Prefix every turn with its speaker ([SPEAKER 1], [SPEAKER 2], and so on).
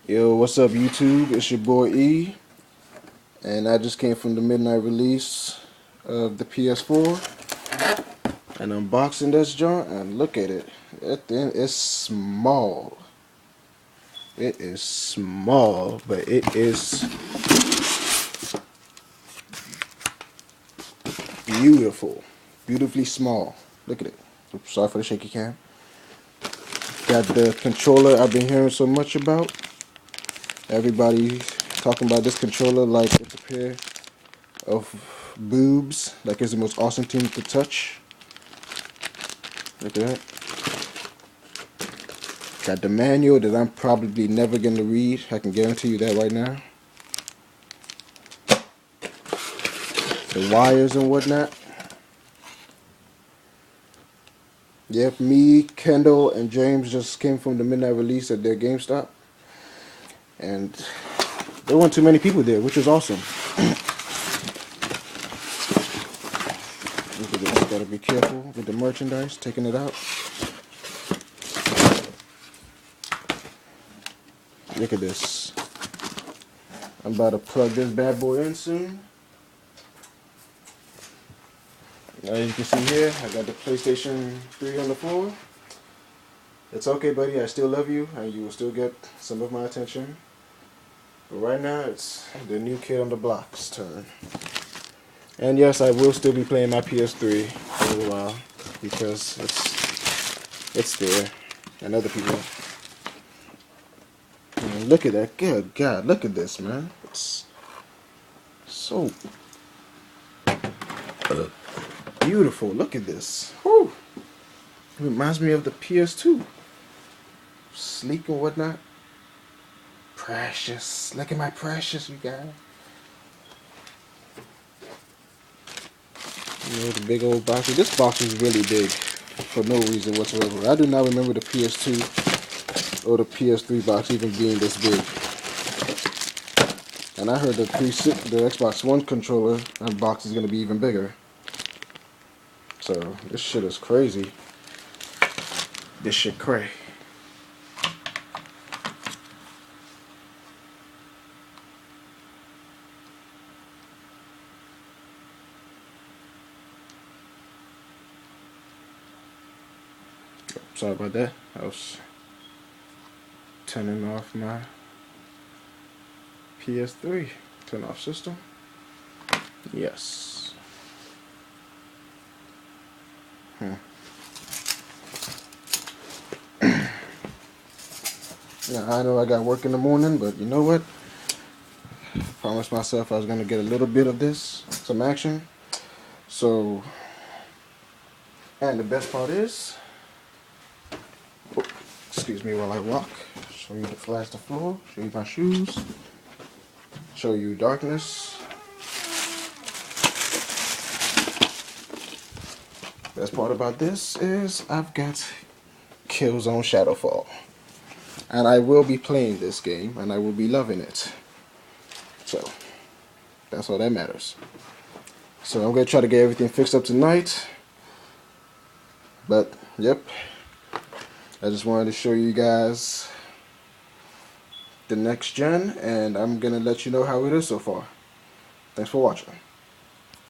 [SPEAKER 1] Yo, what's up YouTube? It's your boy E, and I just came from the midnight release of the PS4, and unboxing this joint, and look at it. That thing is small. It is small, but it is beautiful. Beautifully small. Look at it. Oops, sorry for the shaky cam. Got the controller I've been hearing so much about. Everybody talking about this controller like it's a pair of boobs, like it's the most awesome thing to touch. Look at that. Got the manual that I'm probably never going to read. I can guarantee you that right now. The wires and whatnot. Yep, me, Kendall, and James just came from the midnight release at their GameStop. And there weren't too many people there, which was awesome. Look at this. Gotta be careful with the merchandise, taking it out. Look at this. I'm about to plug this bad boy in soon. As you can see here, I got the PlayStation 3 on the floor. It's okay, buddy. I still love you, and you will still get some of my attention. But right now, it's the new kid on the block's turn. And yes, I will still be playing my PS3 for a little while because it's there, and other people. And look at that! Good God, look at this, man! It's so beautiful. Look at this. Whew. It reminds me of the PS2. Sleek and whatnot. Precious. Look at my precious, you guys. You know, the big old box. This box is really big for no reason whatsoever. I do not remember the PS2 or the PS3 box even being this big. And I heard the Xbox One controller and box is going to be even bigger. So, this shit is crazy. This shit cray. Sorry about that. I was turning off my PS3. Turn off system. Yes. Now, I know I got work in the morning, but you know what? I promised myself I was going to get a little bit of this, some action. So, and the best part is, excuse me while I walk, show you the flash the floor, show you my shoes, show you darkness. Best part about this is I've got Killzone Shadowfall. And I will be playing this game, and I will be loving it. So, that's all that matters. So, I'm going to try to get everything fixed up tonight. But, yep. I just wanted to show you guys the next gen, and I'm going to let you know how it is so far. Thanks for watching.